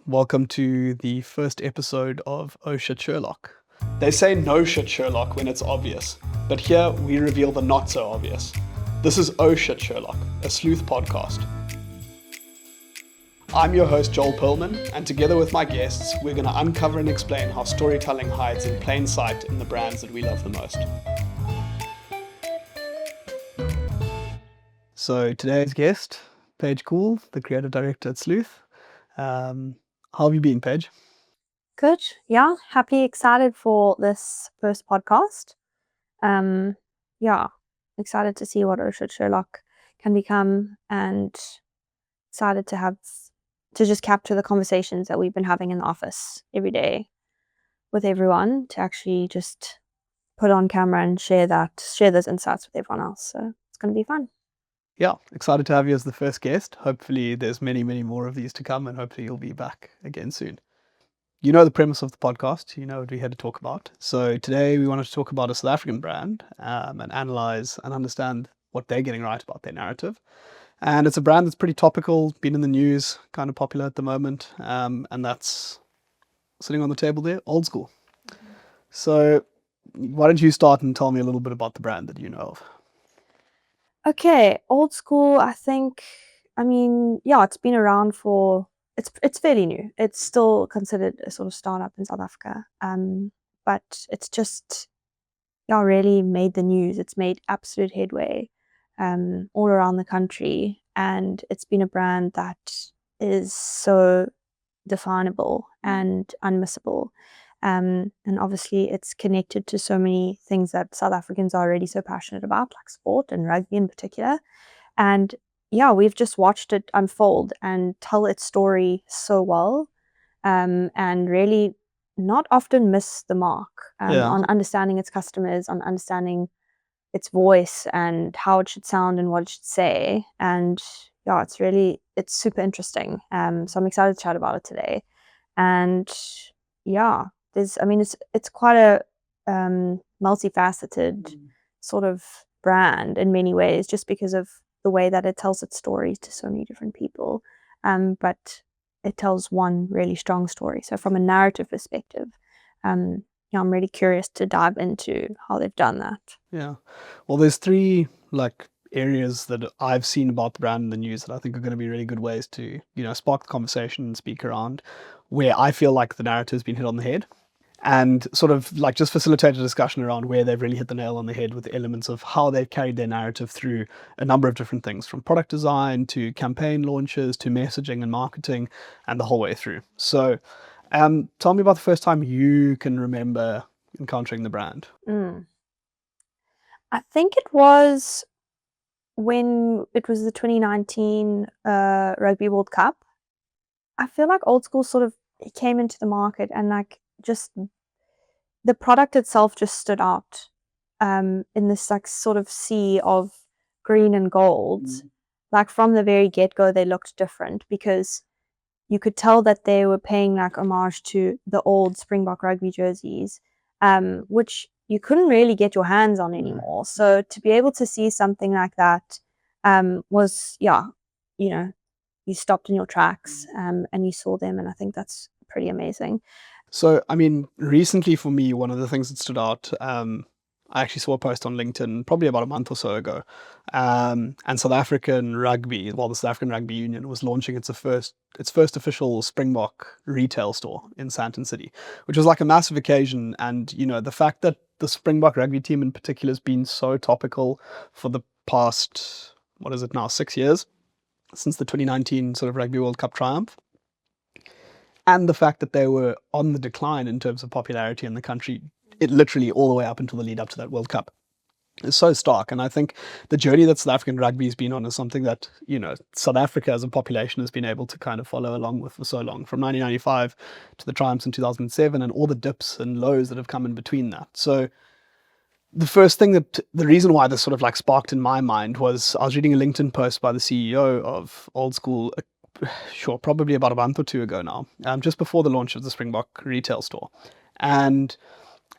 welcome to the first episode of Oh Shit Sherlock. They say no shit Sherlock when it's obvious, but here we reveal the not so obvious. This is Oh Shit Sherlock, a sleuth podcast. I'm your host Joel Perlman, and together with my guests, we're going to uncover and explain how storytelling hides in plain sight in the brands that we love the most. So today's guest, Paige Cool, the creative director at Sleuth. How have you been, Paige? Good. Yeah. Happy, excited for this first podcast. Excited to see what Oh Shit Sherlock can become, and excited to just capture the conversations that we've been having in the office every day with everyone, to actually just put on camera and share those insights with everyone else. So it's going to be fun. Yeah, excited to have you as the first guest. Hopefully there's many, many more of these to come, and hopefully you'll be back again soon. You know the premise of the podcast, you know what we had to talk about. So today we wanted to talk about a South African brand and analyze and understand what they're getting right about their narrative. And it's a brand that's pretty topical, been in the news, kind of popular at the moment, and that's sitting on the table there, Old School. So why don't you start and tell me a little bit about the brand that you know of? Okay, Old School, it's been around for, it's fairly new. It's still considered a sort of startup in South Africa. But it's just, really made the news. It's made absolute headway all around the country. And it's been a brand that is so definable and unmissable. And obviously it's connected to so many things that South Africans are already so passionate about, like sport and rugby in particular. And we've just watched it unfold and tell its story so well, and really not often miss the mark on understanding its customers, on understanding its voice and how it should sound and what it should say. And it's super interesting. So I'm excited to chat about it today. And it's quite a multifaceted sort of brand in many ways, just because of the way that it tells its stories to so many different people. But it tells one really strong story. So from a narrative perspective, I'm really curious to dive into how they've done that. Yeah. Well, there's three areas that I've seen about the brand in the news that I think are going to be really good ways to, spark the conversation and speak around where I feel like the narrative's been hit on the head, and sort of just facilitate a discussion around where they've really hit the nail on the head with the elements of how they've carried their narrative through a number of different things, from product design to campaign launches to messaging and marketing, and the whole way through. So tell me about the first time you can remember encountering the brand. I think it was when it was the 2019 Rugby World Cup. I feel like Old School sort of came into the market, and just the product itself just stood out in this sort of sea of green and gold. From the very get-go, they looked different, because you could tell that they were paying homage to the old Springbok rugby jerseys, which you couldn't really get your hands on anymore. So to be able to see something like that was, you stopped in your tracks and you saw them, and I think that's pretty amazing. So, recently for me, one of the things that stood out, I actually saw a post on LinkedIn probably about a month or so ago, and South African Rugby, the South African Rugby Union was launching its first official Springbok retail store in Sandton City, which was a massive occasion. And, the fact that the Springbok rugby team in particular has been so topical for the past, 6 years, since the 2019 sort of Rugby World Cup triumph, and the fact that they were on the decline in terms of popularity in the country, it literally all the way up until the lead up to that World Cup, is so stark. And I think the journey that South African rugby has been on is something that, South Africa as a population has been able to kind of follow along with for so long, from 1995 to the triumphs in 2007 and all the dips and lows that have come in between that. So the reason why this sort of sparked in my mind was I was reading a LinkedIn post by the CEO of Old School, probably about a month or two ago now, just before the launch of the Springbok retail store. And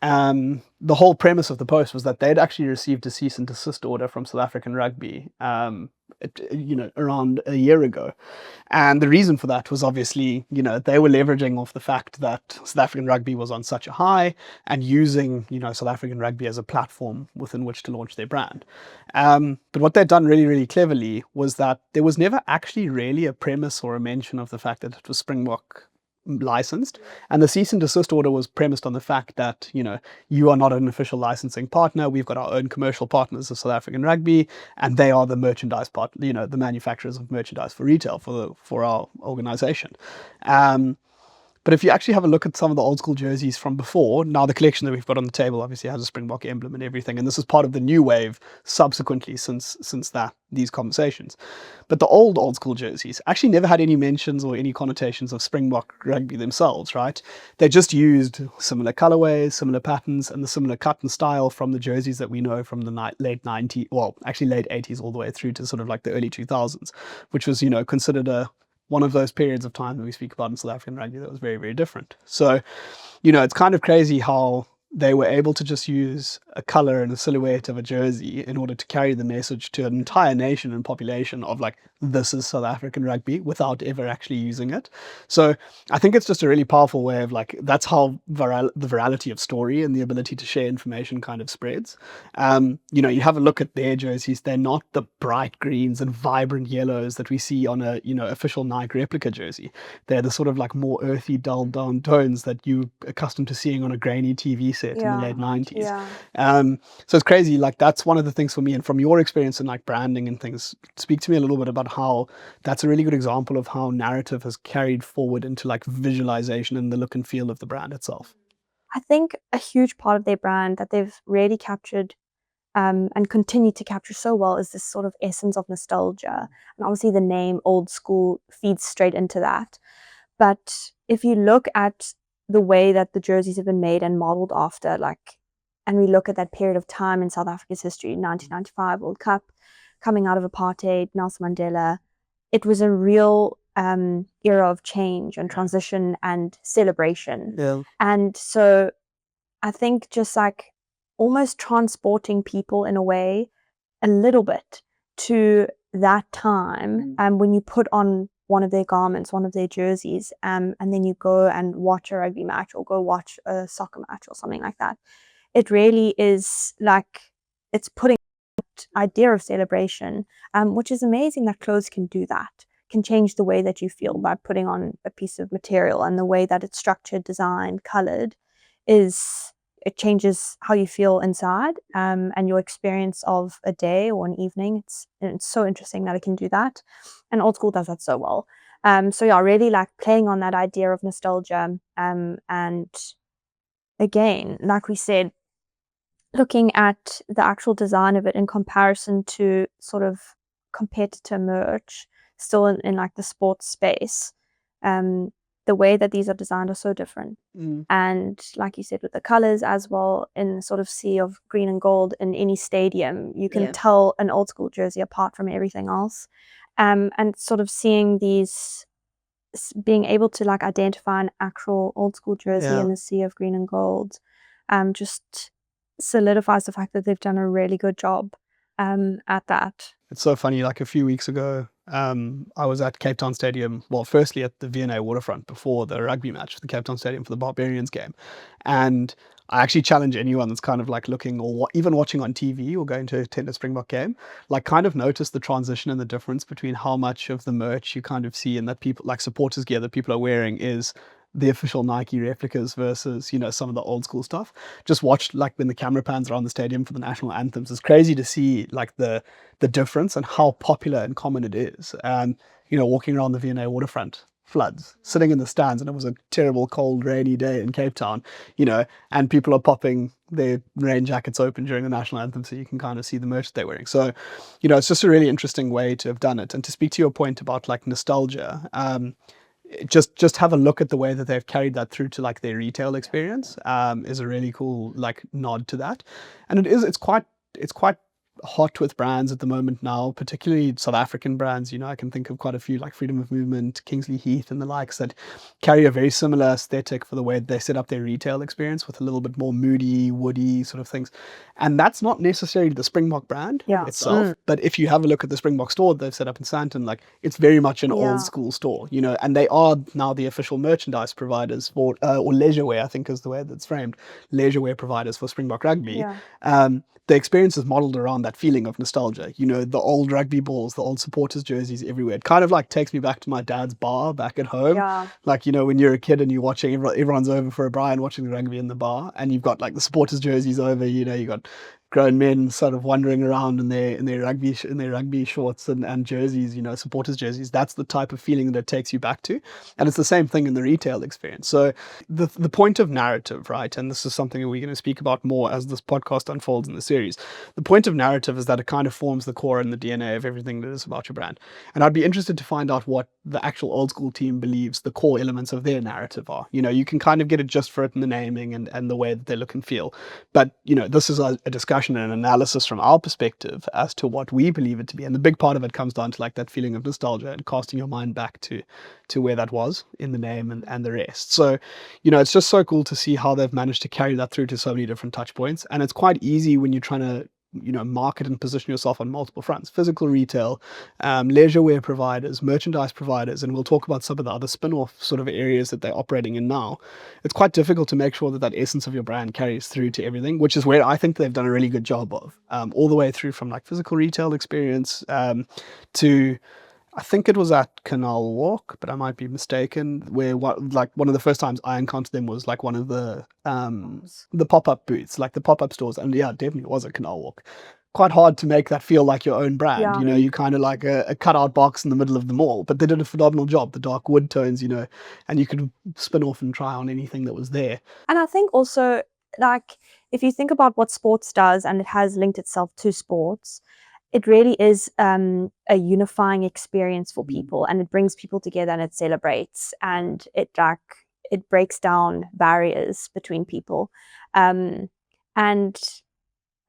the whole premise of the post was that they'd actually received a cease and desist order from South African Rugby around a year ago. And the reason for that was obviously, they were leveraging off the fact that South African rugby was on such a high and using, South African rugby as a platform within which to launch their brand. But what they'd done really, really cleverly was that there was never actually really a premise or a mention of the fact that it was Springbok licensed, and the cease and desist order was premised on the fact that you are not an official licensing partner. We've got our own commercial partners of South African rugby, and they are the merchandise part, the manufacturers of merchandise for retail for our organization. But if you actually have a look at some of the old school jerseys from before, now the collection that we've got on the table obviously has a Springbok emblem and everything, and this is part of the new wave subsequently since these conversations. But the old school jerseys actually never had any mentions or any connotations of Springbok rugby themselves, right? They just used similar colorways, similar patterns, and the similar cut and style from the jerseys that we know from the late 90s, well, actually late 80s all the way through to sort of like the early 2000s, which was, considered one of those periods of time that we speak about in South African rugby that was very, very different. So, it's kind of crazy how they were able to just use a color and a silhouette of a jersey in order to carry the message to an entire nation and population of like, this is South African rugby, without ever actually using it. So I think it's just a really powerful way of like, that's how the virality of story and the ability to share information kind of spreads. You have a look at their jerseys. They're not the bright greens and vibrant yellows that we see on a, official Nike replica jersey. They're the sort of like more earthy, dull down tones that you accustomed to seeing on a grainy TV set in the late 90s. So it's crazy. Like, that's one of the things for me. And from your experience in like branding and things, speak to me a little bit about how that's a really good example of how narrative has carried forward into like visualization and the look and feel of the brand itself. I think a huge part of their brand that they've really captured and continue to capture so well is this sort of essence of nostalgia. And obviously the name Old School feeds straight into that. But if you look at the way that the jerseys have been made and modeled after, and we look at that period of time in South Africa's history, 1995 World Cup, coming out of apartheid, Nelson Mandela, it was a real era of change and transition and celebration. Yeah. And so I think just like almost transporting people in a way a little bit to that time, when you put on one of their garments, one of their jerseys, and then you go and watch a rugby match or go watch a soccer match or something like that. It really is like, it's putting that idea of celebration, which is amazing that clothes can do that, can change the way that you feel by putting on a piece of material, and the way that it's structured, designed, colored it changes how you feel inside, and your experience of a day or an evening. It's so interesting that it can do that, and Old School does that so well. So yeah, really like playing on that idea of nostalgia, and again, like we said, looking at the actual design of it in comparison to sort of competitor merch, still in like the sports space. The way that these are designed are so different. And like you said, with the colors as well, in the sort of sea of green and gold in any stadium, you can tell an Old School jersey apart from everything else. And sort of seeing these, being able to like identify an actual Old School jersey in the sea of green and gold, just solidifies the fact that they've done a really good job at that. It's so funny, like a few weeks ago, I was at Cape Town Stadium, well, firstly at the V&A waterfront before the rugby match for the Cape Town Stadium for the Barbarians game. And I actually challenge anyone that's kind of like looking or even watching on TV or going to attend a Springbok game, like kind of notice the transition and the difference between how much of the merch you kind of see and that people, like supporters gear that people are wearing, is the official Nike replicas versus, some of the old school stuff. Just watch like when the camera pans around the stadium for the national anthems. It's crazy to see like the difference and how popular and common it is. Walking around the V&A waterfront, floods, sitting in the stands, and it was a terrible, cold, rainy day in Cape Town, and people are popping their rain jackets open during the national anthem so you can kind of see the merch they're wearing. So, it's just a really interesting way to have done it. And to speak to your point about like nostalgia, just have a look at the way that they've carried that through to like their retail experience, is a really cool like nod to that. And it's quite hot with brands at the moment now, particularly South African brands. I can think of quite a few like Freedom of Movement, Kingsley Heath, and the likes that carry a very similar aesthetic for the way they set up their retail experience, with a little bit more moody, woody sort of things. And that's not necessarily the Springbok brand itself, but if you have a look at the Springbok store they've set up in Sandton, like it's very much an old school store, and they are now the official merchandise providers for, or leisurewear, I think is the way that's framed, leisurewear providers for Springbok Rugby. The experience is modeled around that feeling of nostalgia. The old rugby balls, the old supporters jerseys everywhere. It kind of like takes me back to my dad's bar back at home. Like, when you're a kid and you're watching, everyone's over for a Brian watching the rugby in the bar, and you've got like the supporters jerseys over, you've got grown men sort of wandering around in their rugby shorts and jerseys, supporters jerseys. That's the type of feeling that it takes you back to. And it's the same thing in the retail experience. So the point of narrative, right? And this is something that we're going to speak about more as this podcast unfolds in the series. The point of narrative is that it kind of forms the core and the DNA of everything that is about your brand. And I'd be interested to find out what the actual old school team believes the core elements of their narrative are. You can kind of get it just for it in the naming and the way that they look and feel. But, this is a discussion and an analysis from our perspective as to what we believe it to be. And the big part of it comes down to like that feeling of nostalgia and casting your mind back to where that was in the name and the rest. So, it's just so cool to see how they've managed to carry that through to so many different touch points. And it's quite easy when you're trying to market and position yourself on multiple fronts: physical retail, leisurewear providers, merchandise providers, and we'll talk about some of the other spin-off sort of areas that they're operating in now. It's quite difficult to make sure that essence of your brand carries through to everything, which is where I think they've done a really good job of, all the way through from like physical retail experience to, I think it was at Canal Walk, but I might be mistaken, where one of the first times I encountered them was like one of the pop-up booths, like the pop-up stores. And yeah, it definitely was a Canal Walk. Quite hard to make that feel like your own brand. You kind of like a cutout box in the middle of the mall, but they did a phenomenal job. The dark wood tones, and you could spin off and try on anything that was there. And I think also, like, if you think about what sports does, and it has linked itself to sports, it really is a unifying experience for people, and it brings people together, and it celebrates, and it breaks down barriers between people. And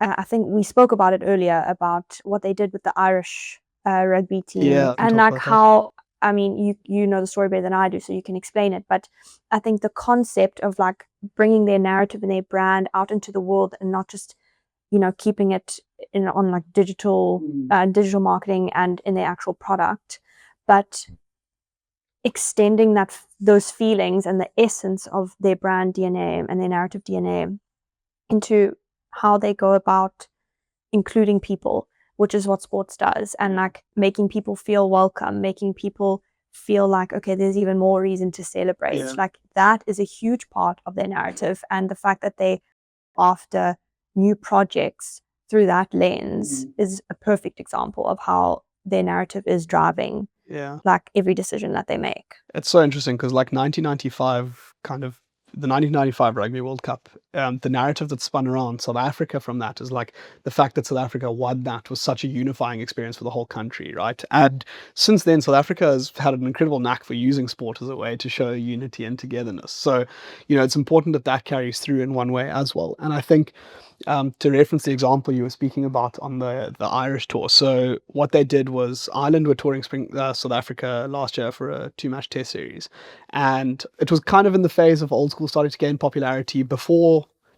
I think we spoke about it earlier about what they did with the Irish rugby team, and like how, I mean, you know the story better than I do, so you can explain it. But I think the concept of like bringing their narrative and their brand out into the world, and not just keeping it on like digital marketing and in their actual product, but extending those feelings and the essence of their brand DNA and their narrative DNA into how they go about including people, which is what sports does, and like making people feel welcome, making people feel like, okay, there's even more reason to celebrate. Like that is a huge part of their narrative, and the fact that they after new projects through that lens is a perfect example of how their narrative is driving like every decision that they make. It's so interesting because like 1995, kind of the 1995 Rugby World Cup, the narrative that spun around South Africa from that is like the fact that South Africa won that was such a unifying experience for the whole country, right? And since then, South Africa has had an incredible knack for using sport as a way to show unity and togetherness. So, it's important that that carries through in one way as well. And I think to reference the example you were speaking about on the Irish tour. So what they did was Ireland were touring South Africa last year for a 2-match test series. And it was kind of in the phase of old school starting to gain popularity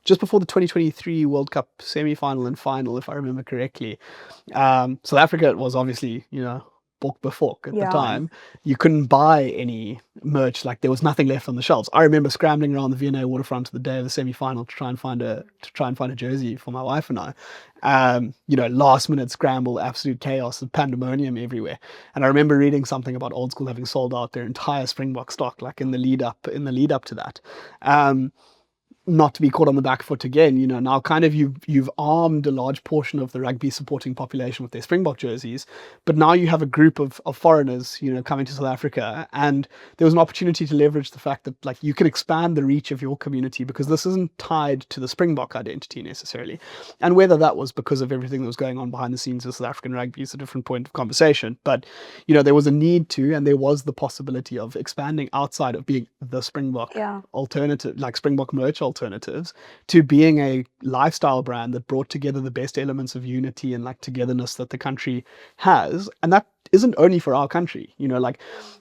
just before the 2023 World Cup semi-final and final, if I remember correctly. South Africa was obviously, book before at the time. You couldn't buy any merch, like there was nothing left on the shelves. I remember scrambling around the V&A waterfront the day of the semi-final to try and find a jersey for my wife and I. Last minute scramble, absolute chaos and pandemonium everywhere. And I remember reading something about Old School having sold out their entire Springbok stock, like in the lead up to that. Not to be caught on the back foot again, now kind of you've armed a large portion of the rugby supporting population with their Springbok jerseys, but now you have a group of foreigners, coming to South Africa, and there was an opportunity to leverage the fact that like you could expand the reach of your community because this isn't tied to the Springbok identity necessarily. And whether that was because of everything that was going on behind the scenes of South African rugby is a different point of conversation, but there was a need to, and there was the possibility of expanding outside of being the Springbok alternative, like Springbok merch alternatives to being a lifestyle brand that brought together the best elements of unity and like togetherness that the country has. And that isn't only for our country, you know, like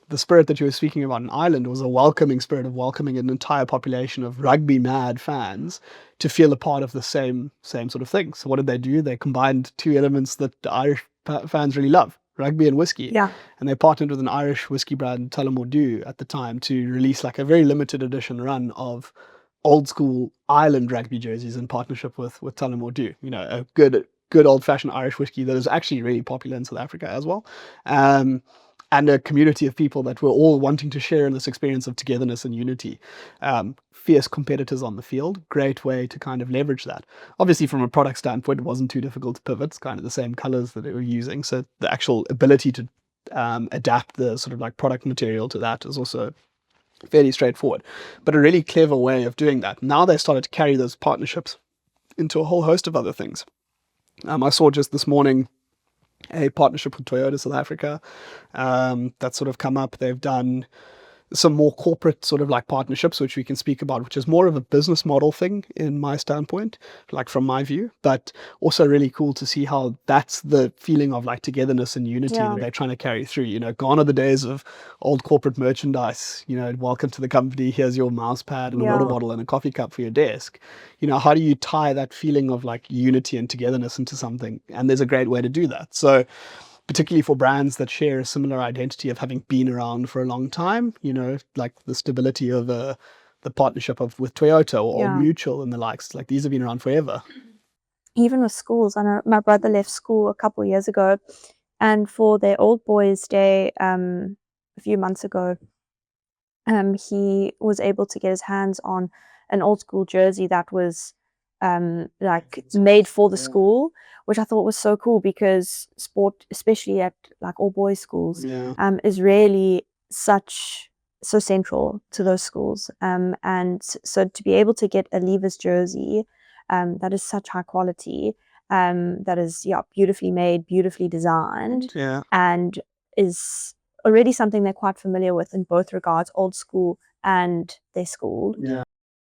the spirit that you were speaking about in Ireland was a welcoming spirit of welcoming an entire population of rugby mad fans to feel a part of the same sort of thing. So what did they do? They combined two elements that the Irish fans really love: rugby and whiskey. Yeah. And they partnered with an Irish whiskey brand, Stellenbosch-born, at the time to release like a very limited edition run of old school Ireland rugby jerseys in partnership with Stellenbosch-born. You know, a good old fashioned Irish whiskey that is actually really popular in South Africa as well. And a community of people that were all wanting to share in this experience of togetherness and unity. Fierce competitors on the field, great way to kind of leverage that. Obviously, from a product standpoint, it wasn't too difficult to pivot. It's kind of the same colors that they were using. So the actual ability to adapt the sort of like product material to that is also fairly straightforward, but a really clever way of doing that. Now they started to carry those partnerships into a whole host of other things. I saw just this morning a partnership with Toyota South Africa that's sort of come up. They've done some more corporate sort of like partnerships, which we can speak about, which is more of a business model thing in my standpoint, like from my view, but also really cool to see how that's the feeling of like togetherness and unity that they're trying to carry through. You know, gone are the days of old corporate merchandise, you know, welcome to the company, here's your mouse pad and a water bottle and a coffee cup for your desk. You know, how do you tie that feeling of like unity and togetherness into something? And there's a great way to do that. So particularly for brands that share a similar identity of having been around for a long time, you know, like the stability of the partnership with Toyota or Old Mutual and the likes, like these have been around forever. Even with schools, I know my brother left school a couple of years ago, and for their Old Boys Day a few months ago, he was able to get his hands on an old school jersey that was like made for the school, which I thought was so cool because sport, especially at like all boys schools, is really so central to those schools. And so to be able to get a Leavers jersey that is such high quality, that is beautifully made, beautifully designed, and is already something they're quite familiar with in both regards, old school and their school.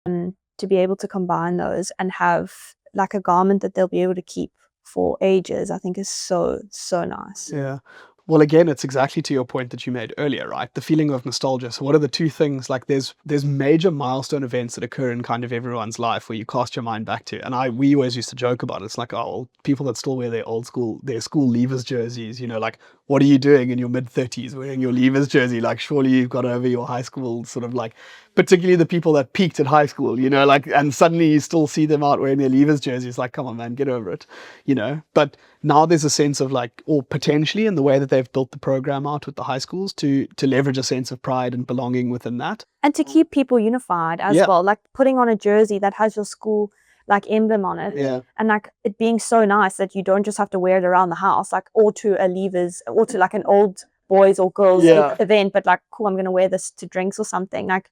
To be able to combine those and have like a garment that they'll be able to keep for ages, I think is so nice. Yeah. Well, again, it's exactly to your point that you made earlier, right? The feeling of nostalgia. So what are the two things? Like there's major milestone events that occur in kind of everyone's life where you cast your mind back to. And we always used to joke about it. It's like, oh, people that still wear their school Leavers jerseys, you know, like, what are you doing in your mid-30s wearing your Leavers jersey? Like, surely you've got over your high school sort of like, particularly the people that peaked at high school, you know, like, and suddenly you still see them out wearing their Leavers jerseys. Like, come on, man, get over it, you know. But now there's a sense of like, or potentially in the way that they've built the program out with the high schools to leverage a sense of pride and belonging within that. And to keep people unified as well, like putting on a jersey that has your school like emblem on it, and like it being so nice that you don't just have to wear it around the house, like or to a Leavers or to like an old boys or girls event, but like, cool, I'm gonna wear this to drinks or something. Like,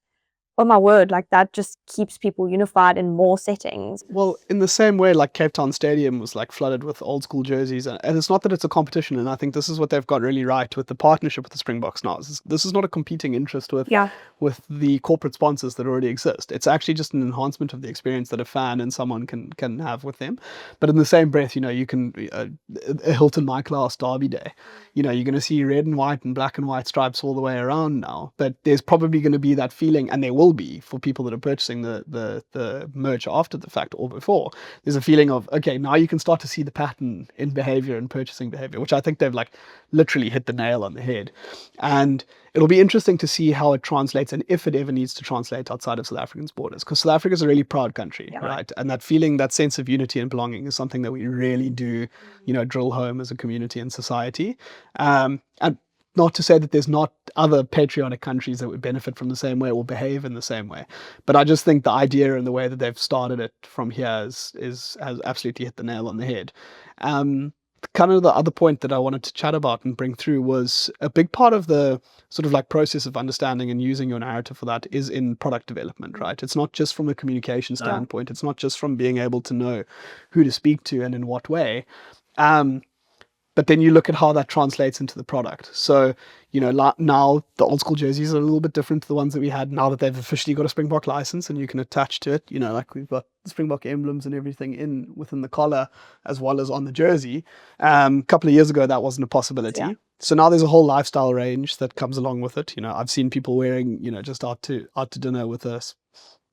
oh my word, like that just keeps people unified in more settings. Well, in the same way, like Cape Town Stadium was like flooded with old school jerseys, and it's not that it's a competition, and I think this is what they've got really right with the partnership with the Springboks now. This is not a competing interest with the corporate sponsors that already exist. It's actually just an enhancement of the experience that a fan and someone can have with them. But in the same breath, you know, you can a Hilton My Class Derby Day, you know, you're going to see red and white and black and white stripes all the way around now. But there's probably going to be that feeling, and there will be for people that are purchasing the merch after the fact or before. There's a feeling of, okay, now you can start to see the pattern in behavior and purchasing behavior, which I think they've like literally hit the nail on the head. And it'll be interesting to see how it translates, and if it ever needs to translate outside of South Africa's borders, because South Africa is a really proud country, right? And that feeling, that sense of unity and belonging is something that we really do, you know, drill home as a community and society. And not to say that there's not other patriotic countries that would benefit from the same way or behave in the same way, but I just think the idea and the way that they've started it from here has absolutely hit the nail on the head. Kind of the other point that I wanted to chat about and bring through was a big part of the sort of like process of understanding and using your narrative for that is in product development, right? It's not just from a communication standpoint. It's not just from being able to know who to speak to and in what way. But then you look at how that translates into the product. So, now the old school jerseys are a little bit different to the ones that we had now that they've officially got a Springbok license and you can attach to it. Like we've got Springbok emblems and everything within the collar as well as on the jersey. A couple of years ago, that wasn't a possibility. Yeah. So now there's a whole lifestyle range that comes along with it. I've seen people wearing, just out to dinner with a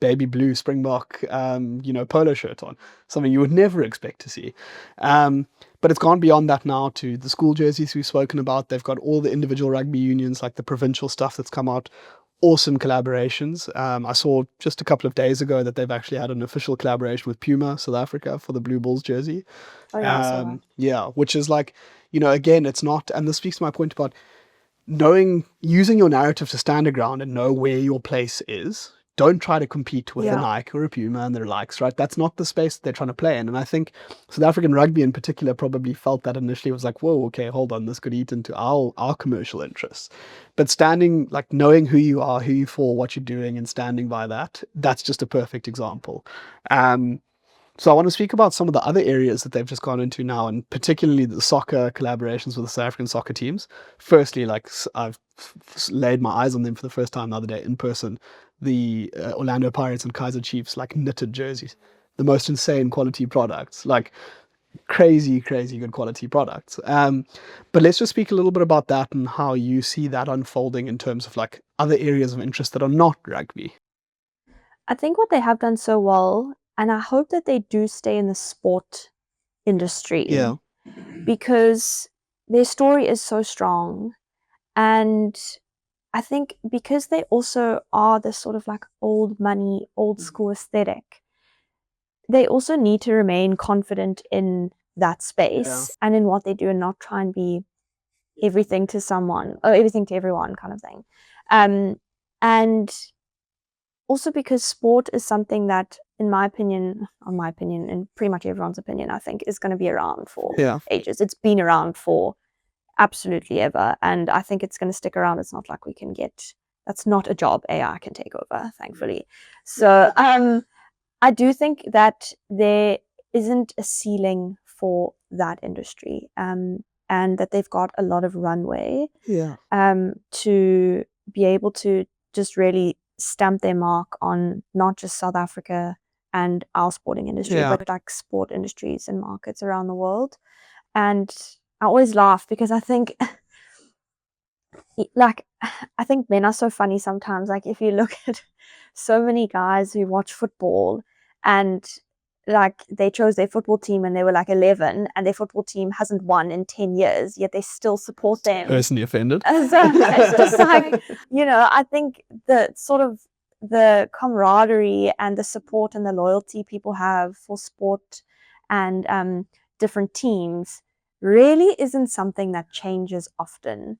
baby blue Springbok, polo shirt on, something you would never expect to see. But it's gone beyond that now to the school jerseys we've spoken about. They've got all the individual rugby unions, like the provincial stuff that's come out. Awesome collaborations. I saw just a couple of days ago that they've actually had an official collaboration with Puma South Africa for the Blue Bulls jersey. Oh, yeah, I saw that. Yeah, which is like, again, it's not, and this speaks to my point about using your narrative to stand your ground and know where your place is. Don't try to compete with a Nike or a Puma and their likes, right? That's not the space they're trying to play in. And I think South African rugby in particular probably felt that initially. It was like, whoa, okay, hold on, this could eat into our commercial interests. But standing, like knowing who you are, who you for, what you're doing, and standing by that's just a perfect example. So I want to speak about some of the other areas that they've just gone into now, and particularly the soccer collaborations with the South African soccer teams. Firstly, like I've laid my eyes on them for the first time the other day in person. The Orlando Pirates and Kaizer Chiefs, like knitted jerseys, the most insane quality products, like crazy good quality products. But let's just speak a little bit about that and how you see that unfolding in terms of like other areas of interest that are not rugby. I think what they have done so well, and I hope that they do stay in the sport industry, because their story is so strong. And I think because they also are this sort of like old money, old school aesthetic, they also need to remain confident in that space and in what they do, and not try and be everything to someone or everything to everyone kind of thing. And also because sport is something that, in my opinion, and pretty much everyone's opinion, I think, is going to be around for ages. It's been around for absolutely ever, and I think it's going to stick around. It's not like that's not a job AI can take over, thankfully. So I do think that there isn't a ceiling for that industry, and that they've got a lot of runway to be able to just really stamp their mark on not just South Africa and our sporting industry, but like sport industries and markets around the world. And I always laugh because I think men are so funny sometimes. Like if you look at so many guys who watch football and like they chose their football team and they were like 11 and their football team hasn't won in 10 years, yet they still support them. Personally offended. So it's just like, I think the sort of the camaraderie and the support and the loyalty people have for sport and different teams really isn't something that changes often.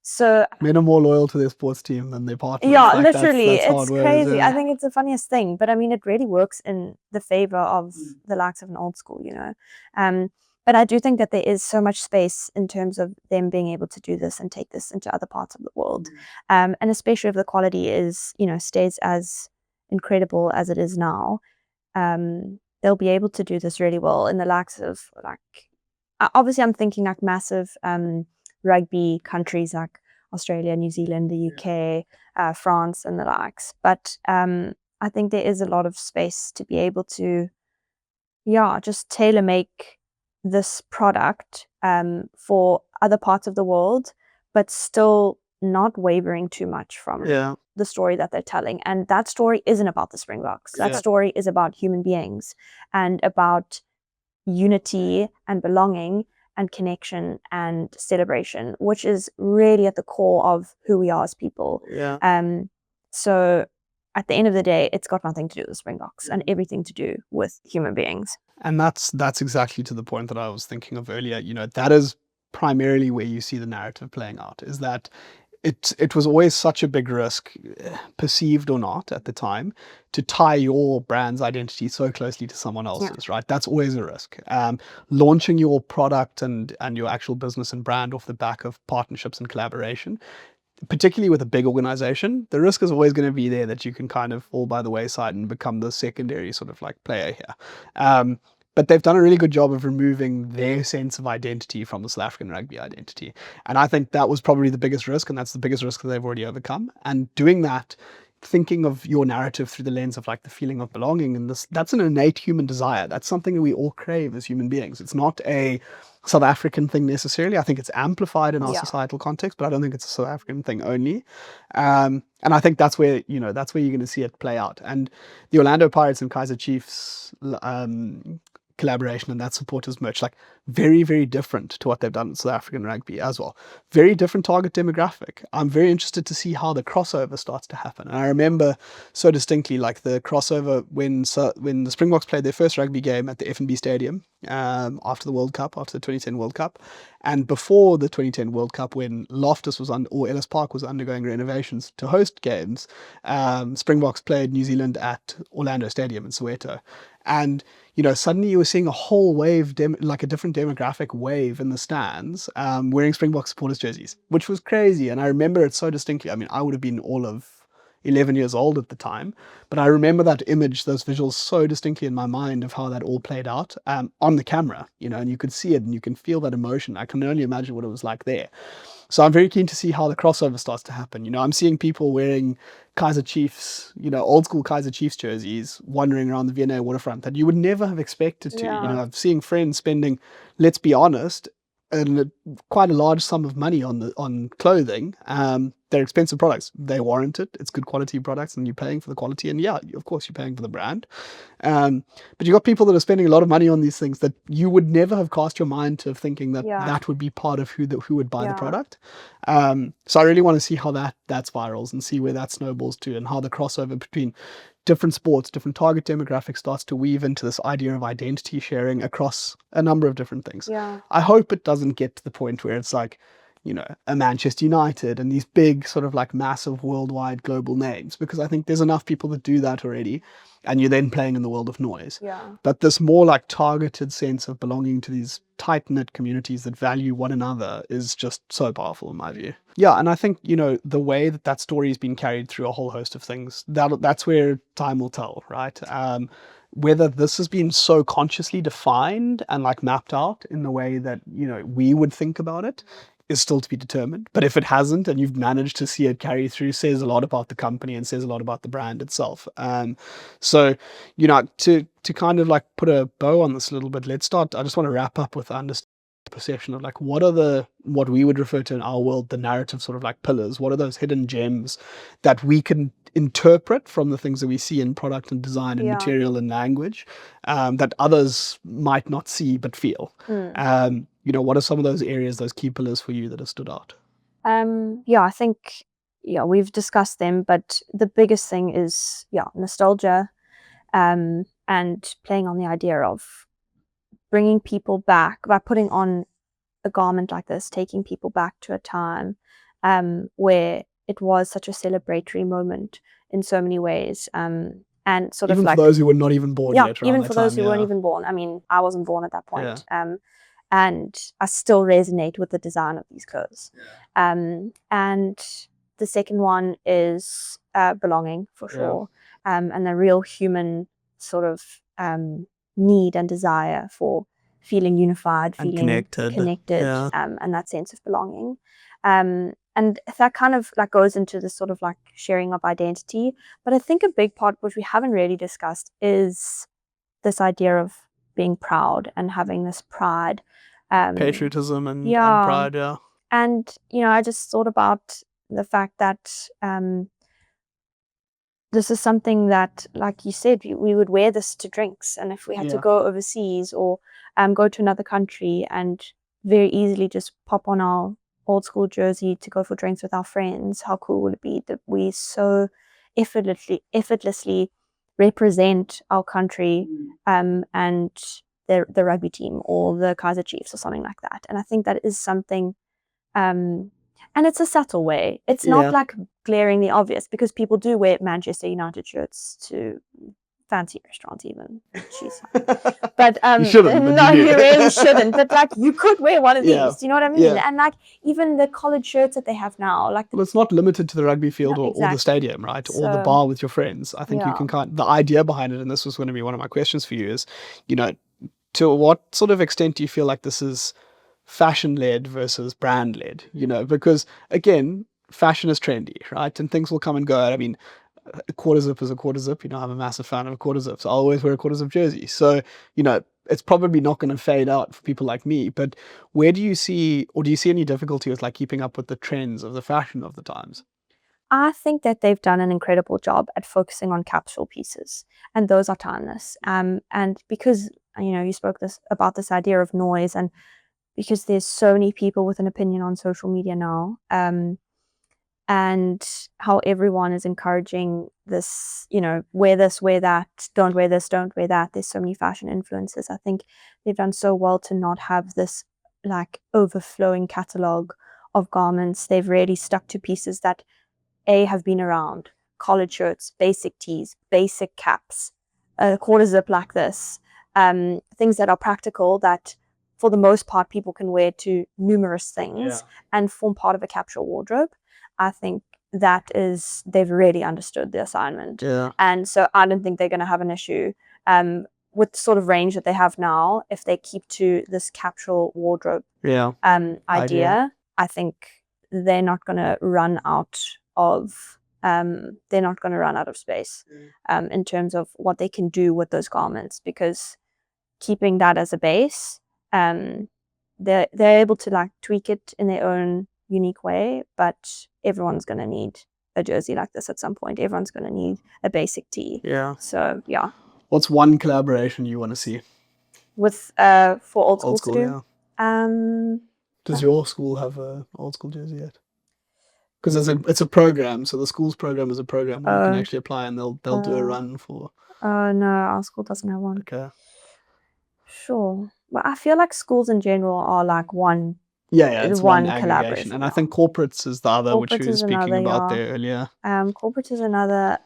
So men are more loyal to their sports team than their partners. Yeah, like literally, it's crazy. Yeah. I think it's the funniest thing, but I mean, it really works in the favor of the likes of an old school, But I do think that there is so much space in terms of them being able to do this and take this into other parts of the world, and especially if the quality is, stays as incredible as it is now, they'll be able to do this really well in the likes of obviously I'm thinking like massive rugby countries like Australia, New Zealand, the UK, France, and the likes. But I think there is a lot of space to be able to, just tailor make this product for other parts of the world, but still not wavering too much from the story that they're telling. And that story isn't about the Springboks. That story is about human beings and about unity and belonging and connection and celebration, which is really at the core of who we are as people. So at the end of the day, it's got nothing to do with the Springboks and everything to do with human beings. And that's exactly to the point that I was thinking of earlier. That is primarily where you see the narrative playing out, is that it was always such a big risk, perceived or not at the time, to tie your brand's identity so closely to someone else's, right? That's always a risk. Launching your product and your actual business and brand off the back of partnerships and collaboration, particularly with a big organization, the risk is always going to be there that you can kind of fall by the wayside and become the secondary sort of like player here. but they've done a really good job of removing their sense of identity from the South African rugby identity. And I think that was probably the biggest risk, and that's the biggest risk that they've already overcome. And doing that, thinking of your narrative through the lens of like the feeling of belonging, and that's an innate human desire. That's something that we all crave as human beings. It's not a South African thing necessarily. I think it's amplified in our societal context, but I don't think it's a South African thing only. And I think that's where you're going to see it play out. And the Orlando Pirates and Kaizer Chiefs collaboration and that supporters merch, like very, very different to what they've done in South African rugby as well. Very different target demographic. I'm very interested to see how the crossover starts to happen. And I remember so distinctly like the crossover when the Springboks played their first rugby game at the F&B Stadium after the World Cup, after the 2010 World Cup. And before the 2010 World Cup, when Loftus was or Ellis Park was undergoing renovations to host games, Springboks played New Zealand at Orlando Stadium in Soweto. And, suddenly you were seeing a whole wave, like a different demographic wave in the stands, wearing Springbok supporters jerseys, which was crazy. And I remember it so distinctly. I mean, I would have been all of 11 years old at the time, but I remember that image, those visuals so distinctly in my mind of how that all played out on the camera, and you could see it and you can feel that emotion. I can only imagine what it was like there. So I'm very keen to see how the crossover starts to happen. I'm seeing people wearing Kaizer Chiefs, old school Kaizer Chiefs jerseys wandering around the V&A waterfront that you would never have expected to. I'm seeing friends spending, let's be honest, quite a large sum of money on clothing. They're expensive products. They warrant it. It's good quality products, and you're paying for the quality. And yeah, of course, you're paying for the brand. But you've got people that are spending a lot of money on these things that you would never have cast your mind to thinking that that would be part of who would buy the product. So I really want to see how that spirals and see where that snowballs to, and how the crossover between different sports, different target demographics starts to weave into this idea of identity sharing across a number of different things. I hope it doesn't get to the point where it's like, a Manchester United and these big sort of like massive worldwide global names, because I think there's enough people that do that already, and you're then playing in the world of noise. But this more like targeted sense of belonging to these tight-knit communities that value one another is just so powerful in my view. Yeah, and I think, the way that story has been carried through a whole host of things, that's where time will tell, right? Whether this has been so consciously defined and like mapped out in the way that, we would think about it is still to be determined. But if it hasn't, and you've managed to see it carry through, says a lot about the company and says a lot about the brand itself. So, to kind of like put a bow on this a little bit, let's start. I just want to wrap up with perception of like what we would refer to in our world, the narrative sort of like pillars. What are those hidden gems that we can interpret from the things that we see in product and design and material and language, that others might not see but feel? What are some of those areas, those key pillars for you that have stood out? I think we've discussed them, but the biggest thing is nostalgia, and playing on the idea of bringing people back by putting on a garment like this, taking people back to a time where it was such a celebratory moment in so many ways, and sort even of like for those who were not even born yet. Even for those who weren't even born. I mean, I wasn't born at that point. And I still resonate with the design of these clothes. And the second one is belonging, for sure, and the real human sort of need and desire for feeling unified, feeling connected, and that sense of belonging. And that kind of like goes into this sort of like sharing of identity. But I think a big part, which we haven't really discussed, is this idea of being proud and having this pride. Patriotism and pride, And, I just thought about the fact that this is something that, like you said, we would wear this to drinks. And if we had to go overseas or go to another country, and very easily just pop on our old school jersey to go for drinks with our friends, how cool would it be that we so effortlessly represent our country and the rugby team or the Kaizer Chiefs or something like that. And I think that is something, and it's a subtle way. It's not like glaringly obvious, because people do wear Manchester United shirts to fancy restaurants even. Jeez. But you shouldn't, but no, you really shouldn't. But like, you could wear one of these. Do you know what I mean? And like, even the collared shirts that they have now, like, well, it's not limited to the rugby field or the stadium, right? So, or the bar with your friends. I think you can the idea behind it, and this was going to be one of my questions for you, is, to what sort of extent do you feel like this is fashion led versus brand led? Because again, fashion is trendy, right? And things will come and go. I mean, a quarter zip is a quarter zip. I'm a massive fan of a quarter zip, so I'll always wear a quarter zip jersey. So, it's probably not going to fade out for people like me. But where do you see, or do you see any difficulty with like keeping up with the trends of the fashion of the times? I think that they've done an incredible job at focusing on capsule pieces, and those are timeless. And because you spoke about this idea of noise, and because there's so many people with an opinion on social media now, and how everyone is encouraging this, wear this, wear that, don't wear this, don't wear that. There's so many fashion influencers. I think they've done so well to not have this like overflowing catalog of garments. They've really stuck to pieces that have been around: collared shirts, basic tees, basic caps, a quarter zip like this, things that are practical, that for the most part people can wear to numerous things and form part of a capsule wardrobe. I think they've really understood the assignment. Yeah. And so I don't think they're going to have an issue with the sort of range that they have now. If they keep to this capsule wardrobe idea, I think they're not going to run out of space in terms of what they can do with those garments, because keeping that as a base, they're able to like tweak it in their own unique way. But everyone's going to need a jersey like this at some point. Everyone's going to need a basic tee. So what's one collaboration you want to see with for old school to do? Does your school have a old school jersey yet? Because it's a program, so the school's program is a program where you can actually apply, and they'll do a run for. No, our school doesn't have one. Okay. Sure, but I feel like schools in general are like one. It's one collaboration, aggregation, and I think corporates is the other, which we were speaking about there earlier. Corporate is another.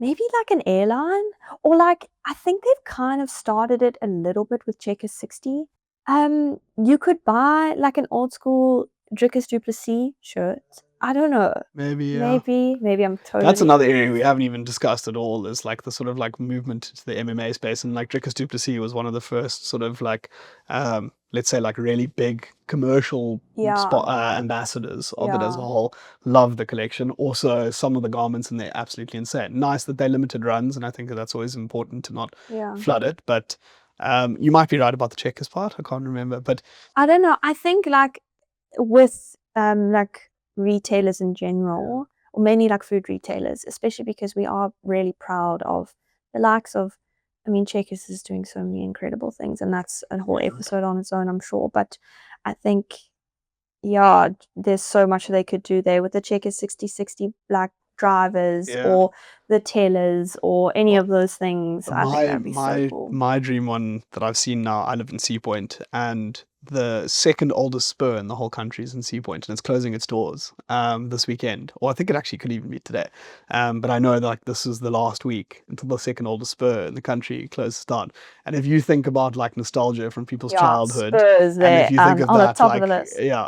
Maybe like an airline, or like I think they've kind of started it a little bit with Checkers 60. You could buy like an old school Drickus du Plessis shirt. I don't know. Maybe I'm totally. That's another area we haven't even discussed at all, is like the sort of like movement to the MMA space, and like Drickus du Plessis was one of the first sort of like let's say like really big commercial ambassadors of it as a whole. Love the collection. Also, some of the garments in there absolutely insane. Nice that they're limited runs, and I think that's always important to not flood it. But you might be right about the Checkers part. I can't remember, but I don't know. I think like with like retailers in general, or many like food retailers, especially because we are really proud of the likes of, Checkers is doing so many incredible things, and that's a whole episode on its own, I'm sure. But I think, there's so much they could do there with the Checkers 60/60 black drivers or the tellers or any of those things. I think that'd be so cool. My dream one that I've seen now, I live in Sea Point, and the second oldest spur in the whole country is in Sea Point, and it's closing its doors this weekend, or I think it actually could even be today. But I know that like this is the last week until the second oldest spur in the country closes down. And if you think about like nostalgia from people's childhood, and if you think of that, like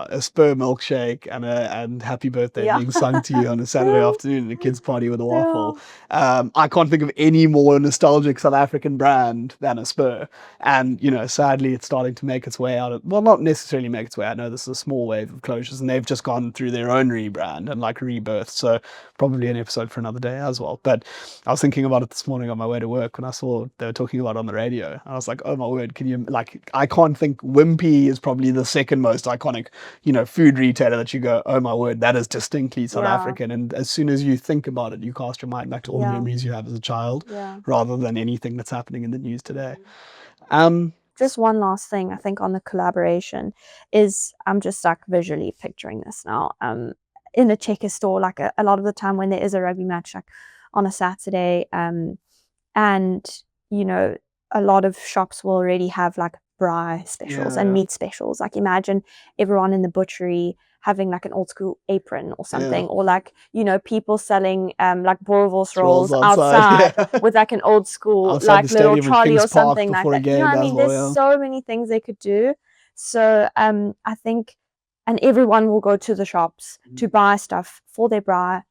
a spur milkshake and happy birthday being sung to you on a Saturday afternoon at a kids party with a waffle, I can't think of any more nostalgic South African brand than a spur. And sadly it's starting to make its way out of, well, not necessarily make its way. I know this is a small wave of closures, and they've just gone through their own rebrand and like rebirth. So probably an episode for another day as well. But I was thinking about it this morning on my way to work when I saw they were talking about it on the radio. And I was like, oh my word, can you, like, I can't think, Wimpy is probably the second most iconic, food retailer that you go, oh my word, that is distinctly South African. And as soon as you think about it, you cast your mind back to all the memories you have as a child, rather than anything that's happening in the news today. Just one last thing, I think, on the collaboration is, I'm just like visually picturing this now. In a Checkers store, like a lot of the time when there is a rugby match, like on a Saturday, and a lot of shops will already have like braai specials and meat specials. Like imagine everyone in the butchery having like an old school apron or something, or like people selling like boerewors rolls outside with like an old school like little trolley or something like that. There's so many things they could do. So I think, and everyone will go to the shops to buy stuff for their braai,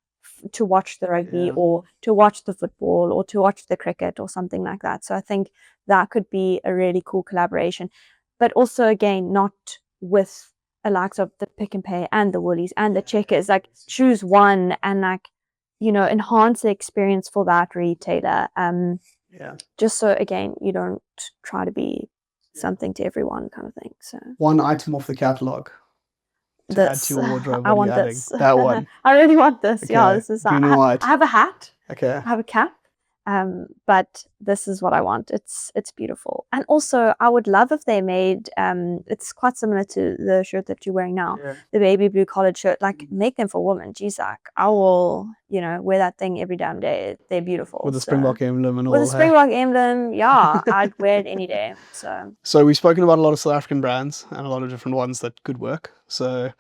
to watch the rugby Yeah. or to watch the football or to watch the cricket or something like that. So I think that could be a really cool collaboration. But also, again, not with the likes of the Pick and Pay and the Woolies and the Checkers. Like, choose one and, like, enhance the experience for that retailer. Yeah. Just so, again, you don't try to be something to everyone kind of thing. So One item off the catalog to add to your wardrobe. I What are you want adding? this. That one. I really want this. Yeah, Okay. this is. Green and white. I have a hat. Okay. I have a cap. But this is what I want. It's beautiful. And also, I would love if they made it's quite similar to the shirt that you're wearing now, Yeah. the baby blue collared shirt. Like, make them for women. Geez, like, I will, wear that thing every damn day. They're beautiful. With the Springbok emblem and all. With the Springbok emblem, yeah, I'd wear it any day. So we've spoken about a lot of South African brands and a lot of different ones that could work. So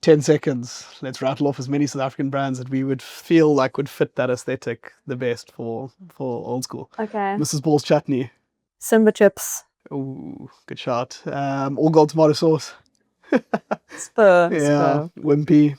10 seconds, let's rattle off as many South African brands that we would feel like would fit that aesthetic the best for old school. Okay. Mrs. Ball's chutney. Simba chips. Ooh, good shot. All gold tomato sauce. Spur. Yeah. Wimpy.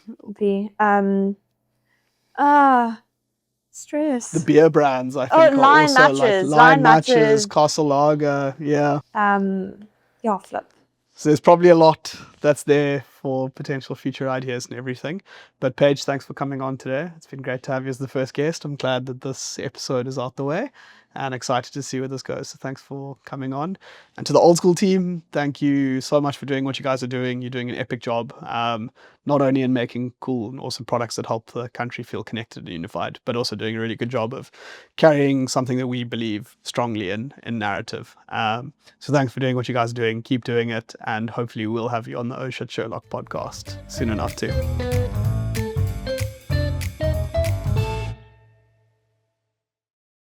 Stress. The beer brands, I think, Oh, are Lion also Matches. like Lion Matches, Matches. Castle Lager. Yeah. Yeah, flip. So there's probably a lot that's there for potential future ideas and everything. But Paige, thanks for coming on today. It's been great to have you as the first guest. I'm glad that this episode is out the way and excited to see where this goes. So thanks for coming on. And to the old school team, thank you so much for doing what you guys are doing. You're doing an epic job, not only in making cool and awesome products that help the country feel connected and unified, but also doing a really good job of carrying something that we believe strongly in narrative. So thanks for doing what you guys are doing. Keep doing it. And hopefully we'll have you on the Oh Shit Sherlock podcast soon enough too.